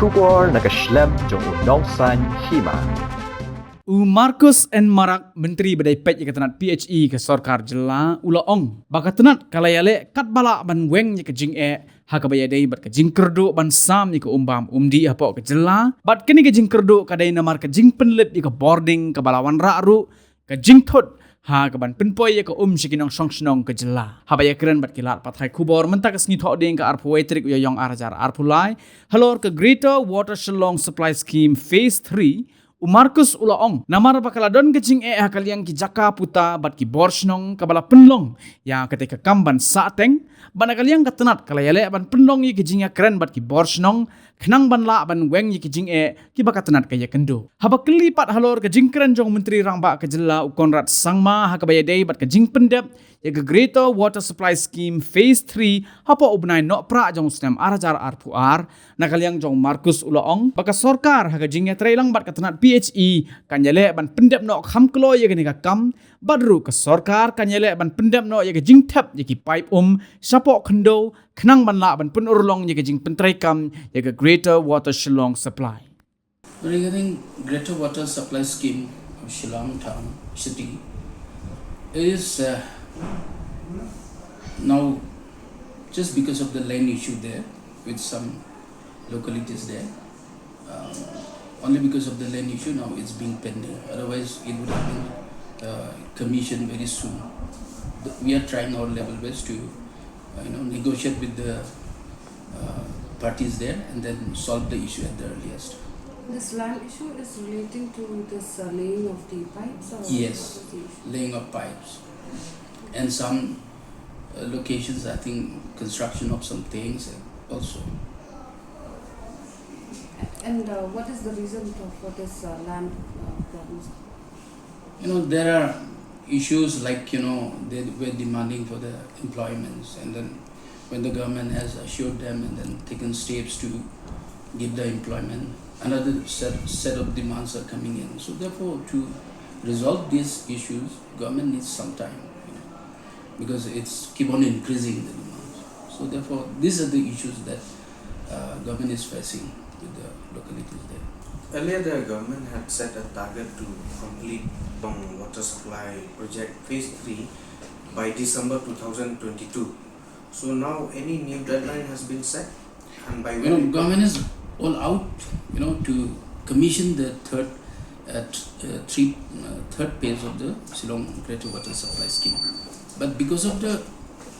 Shubor nakaslem jong unongsan Hima. Marcuise and Marak Menteri Badai Pet yang ketenat PHE ke Sarkar Jylla ula ong baka tenat kalayale kat balak ban weng ke jing hakabaya dai bat ke jing kerdu ban sam ke Umbam umdi apa ke Jylla bat kini ke jing kerdu kadai namar ke Jingpynlip ke Bording ke Wanrah ru ke Jingthud ha ke ban penpoi ke sikinong songsenong ke Jylla habaya keren bat kilat pathai kubor mentak ke sni thok ding ke arpu wetrik yong arajar arpulai halor ke Greater Water Shillong Supply Scheme Phase 3 Marcuise ulaong namar bakaladon kecing hakaliang ki jaka puta bat ki borsnong kabala penlong yang ketika kamban sateng ban hakaliang ketenat kalayale ban penlong yi kijingya keren bat ki borsnong kenang ban la ban weng yi kijing ki bakatenat kaya kendo haba kelipat halor ke jing keren jong menteri rangba ke Jylla ukonrat sangma hakabaya dei bat ke Jingpynlip ya ke Greater Water Supply Scheme Phase 3 hapa ubnai nok pra jong stem arajar arpuar nakaliang jong Marcuise ulaong baka sorkar haga jingya trailang bat ketenat PHE kanyale ban pendep nok kham klo ye gani kam badru ke sorkar kanyale ban pendep nok ye ke Jingthud ye ki pipe sapok khendo khnang ban la ban pun urlong ye ke jing pentrai kam ye ke Greater Water Shillong Supply. Regarding Greater Water Supply Scheme of Shillong Town City is now just because of the land issue there with some localities there. Only because of the land issue now it's being pending. Otherwise it would have been commissioned very soon. We are trying our level best to negotiate with the parties there and then solve the issue at the earliest. This land issue is relating to this laying of the pipes? Or Yes, laying of pipes. And some locations, I think, construction of some things also. And what is the reason for this land problems? There are issues like, they were demanding for the employments, and then when the government has assured them and then taken steps to give the employment, another set of demands are coming in. So therefore, to resolve these issues, government needs some time, because it's keep on increasing the demands. So therefore, these are the issues that government is facing with the localities there. Earlier, the government had set a target to complete the water supply project phase 3 by December 2022. So now, any new deadline has been set, and by when? Government is all out, to commission the third phase of the Shillong Greater Water Supply Scheme. But because of the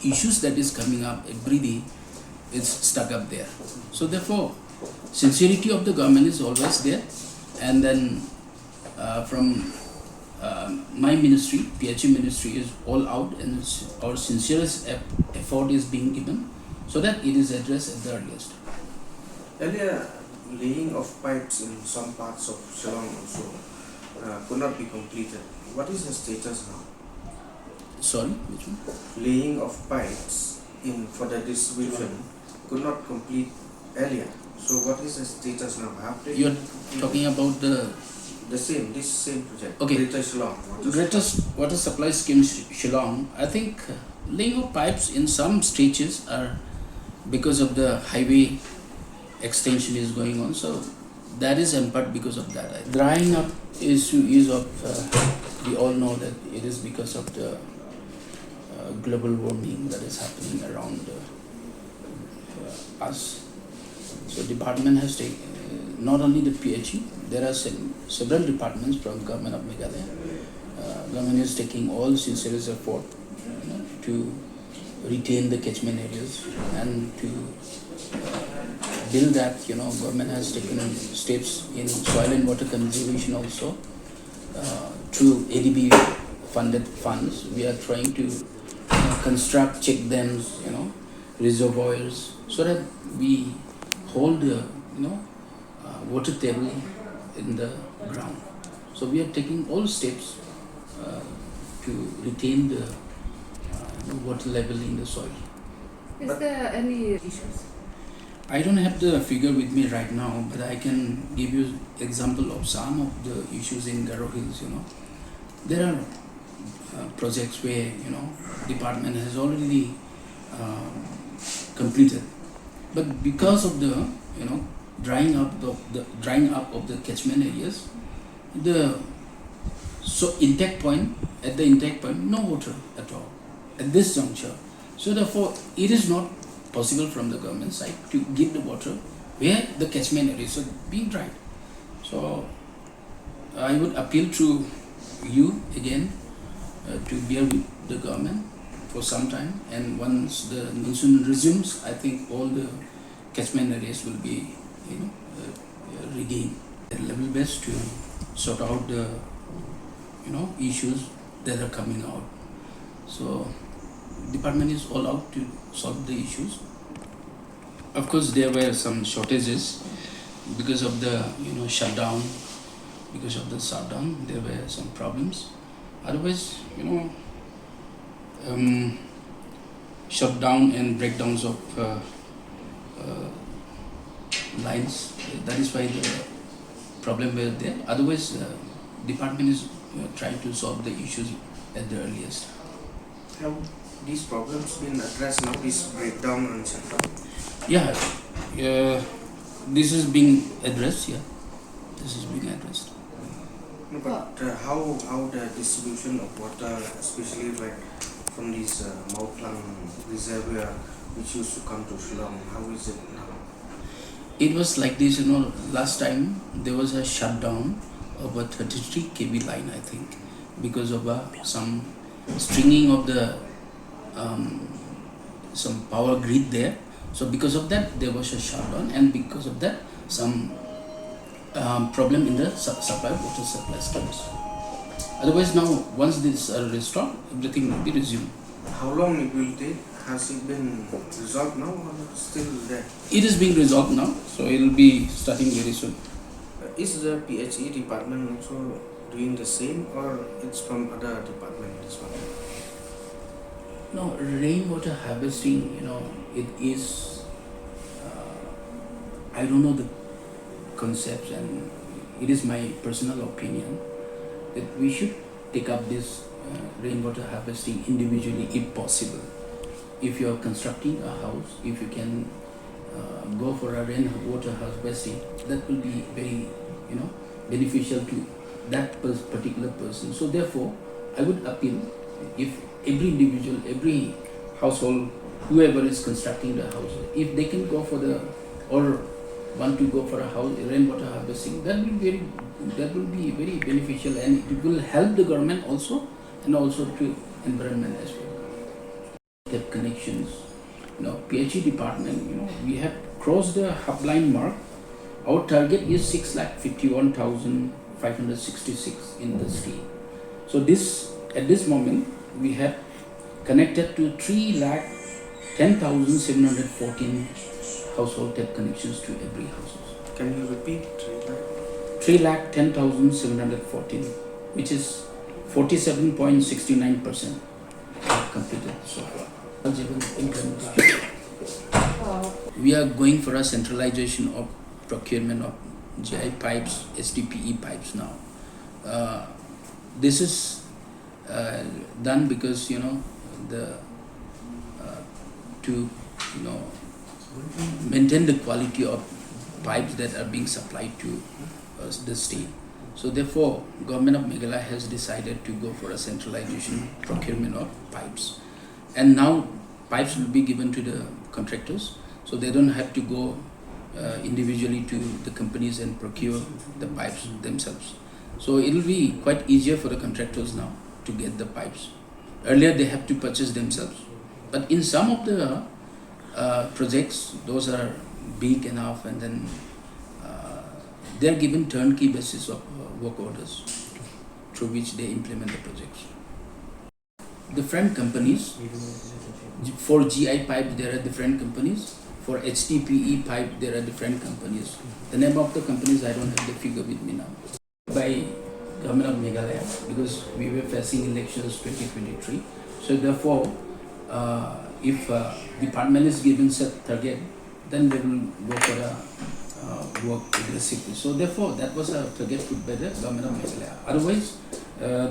issues that is coming up every day, it's stuck up there. So therefore, sincerity of the government is always there, and then from my ministry, PHE ministry, is all out, and our sincerest effort is being given so that it is addressed at the earliest. Earlier, laying of pipes in some parts of Shillong also could not be completed. What is the status now? Sorry, which one? Laying of pipes for the distribution could not complete earlier. So what is the status now? You are talking about this same project. Okay. Greater Shillong. Greater Water Supply Scheme Shillong. I think laying of pipes in some stretches are because of the highway extension is going on. So that is in part because of that. Drying up issue is of we all know that it is because of the global warming that is happening around us. So department has taken, not only the PHE, there are several departments from government of Meghalaya. Government is taking all sincere effort to retain the catchment areas and to build that. Government has taken steps in soil and water conservation also. Through ADB funded funds, we are trying to construct check dams, reservoirs, so that we hold the water table in the ground. So we are taking all steps to retain the water level in the soil. Is there any issues? I don't have the figure with me right now, but I can give you example of some of the issues in Garo Hills. There are projects where department has already completed, but because of the drying up of the catchment areas, the intake point, no water at all at this juncture. So therefore, it is not possible from the government side to give the water where the catchment areas are being dried. So I would appeal to you again to bear with the government for some time, and once the monsoon resumes, I think all the catchment areas will be regained at level best to sort out the issues that are coming out. So department is all out to solve the issues. Of course, there were some shortages because of the shutdown. Because of the shutdown, there were some problems. Otherwise, shutdown and breakdowns of lines. That is why the problem were there. Otherwise, department is trying to solve the issues at the earliest. Have these problems been addressed now, this breakdown and shutdown? Yeah, this is being addressed. Yeah, this is being addressed. No, but how the distribution of water, especially like from this Mautlang reservoir which used to come to Shillong, how is it now? It was like this, last time there was a shutdown of a 33 kV line, I think, because of some stringing of the some power grid there. So because of that, there was a shutdown, and because of that, some problem in the water supply schemes. Otherwise, now once this are restored, everything will be resumed. How long it will take? Has it been resolved now or still there? It is being resolved now, so it will be starting very soon. Is the PHE department also doing the same, or it's from other department as well? No, rainwater harvesting, it is, I don't know the concepts, and it is my personal opinion that we should take up this rainwater harvesting individually if possible. If you are constructing a house, if you can go for a rainwater harvesting, that will be very beneficial to that particular person. So therefore, I would appeal, if every individual, every household, whoever is constructing the house, if they can go for or want to go for a house rainwater harvesting, that will be very beneficial, and it will help the government also, and also to environment as well. Tap connections, PHE department, we have crossed the hub line mark. Our target is 6,51,566 in the state. So at this moment we have connected to 3,10,714 household tap connections to every household. Can you repeat? 3,10,714, which is 47.69% completed so far. We are going for a centralization of procurement of GI pipes, SDPE pipes now. This is done because to maintain the quality of pipes that are being supplied to the state. So therefore, government of Meghalaya has decided to go for a centralization procurement of pipes, and now pipes will be given to the contractors, so they don't have to go individually to the companies and procure the pipes themselves. So it will be quite easier for the contractors now to get the pipes. Earlier they have to purchase themselves, but in some of the projects, those are big enough, and then they are given turnkey basis of work orders through which they implement the projects. Different companies, for GI pipe there are different companies, for HDPE pipe there are different companies. The name of the companies, I don't have the figure with me now. By government of Meghalaya, because we were facing elections 2023, so therefore if department is given set target, then they will go for a work aggressively. So therefore, that was a target put by the government of Meghalaya. Otherwise,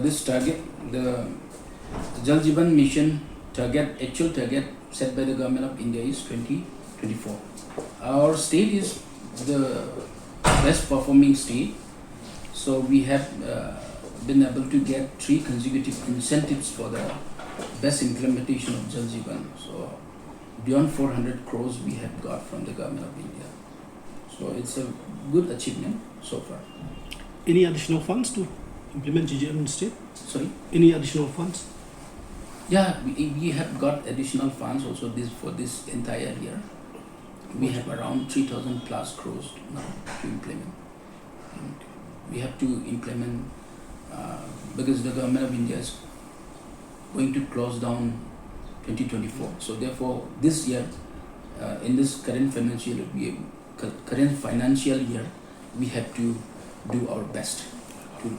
this target, the Jal Jeevan Mission target, actual target set by the government of India is 2024. Our state is the best performing state. So we have been able to get 3 consecutive incentives for the best implementation of Jal Jeevan. So beyond 400 crores we have got from the government of India. So it's a good achievement so far. Any additional funds to implement GGM in the state? Sorry? Any additional funds? Yeah, we have got additional funds also for this entire year. We have around 3,000 plus crores now to implement. And we have to implement because the government of India is going to close down 2024. So therefore, this year, in this current financial year, we have to do our best to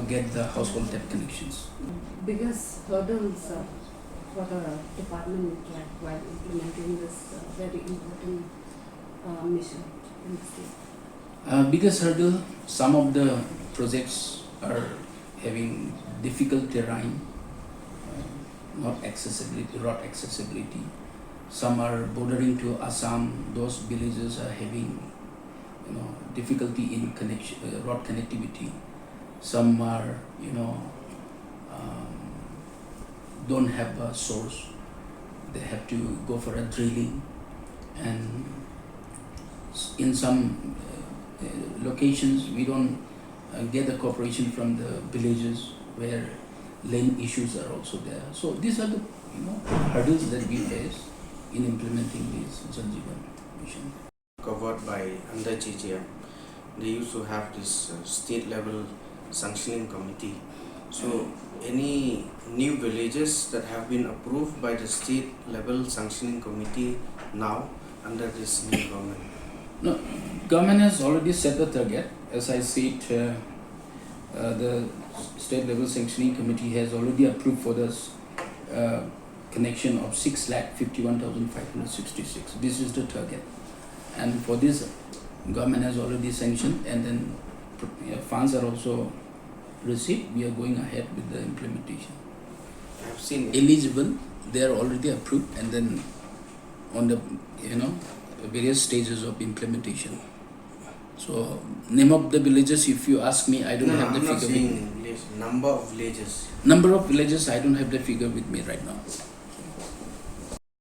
get the household tap connections. Biggest hurdles for the department while implementing this very important mission in the state? Biggest hurdle, some of the projects are having difficult terrain, not accessibility, road accessibility. Some are bordering to Assam. Those villages are having, difficulty in connection, road connectivity. Some are, don't have a source. They have to go for a drilling, and in some locations we don't get the cooperation from the villages where lane issues are also there. So these are the hurdles that we face in implementing this Jal Jeevan mission. Covered by under GGM, they used to have this state level sanctioning committee. So any new villages that have been approved by the state level sanctioning committee now under this new government? No, government has already set the target. As I said, the state level sanctioning committee has already approved for this connection of 6,51,566. This is the target, and for this, government has already sanctioned, and then funds are also received. We are going ahead with the implementation. I have seen Eligible, they are already approved, and then on the various stages of implementation. So name of the villages, if you ask me, I don't have the I'm not figure. saying village, number of villages. Number of villages, I don't have the figure with me right now.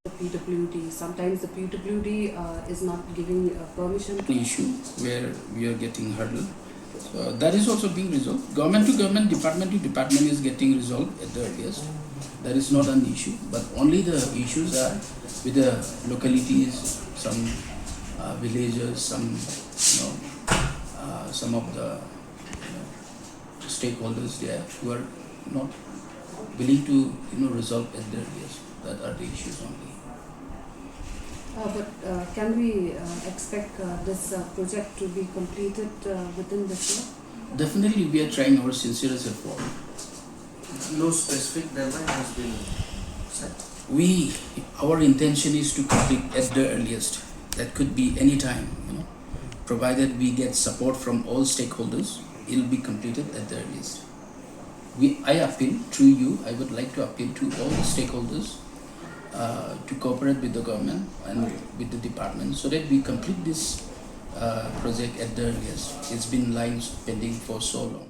The PWD, sometimes the PWD is not giving permission to Issue where we are getting hurdle. So that is also being resolved. Government to government, department to department is getting resolved at the earliest. That is not an issue, but only the issues are with the localities, some villages, some of the stakeholders there who are not willing to resolve at the earliest. That are the issues only. but can we expect this project to be completed within this year? Definitely, we are trying our sincerest effort. No specific deadline has been set. Our intention is to complete at the earliest. That could be any time, provided we get support from all stakeholders. It will be completed at the earliest. I appeal through you. I would like to appeal to all the stakeholders to cooperate with the government and with the department so that we complete this project at the earliest. It's been lying pending for so long.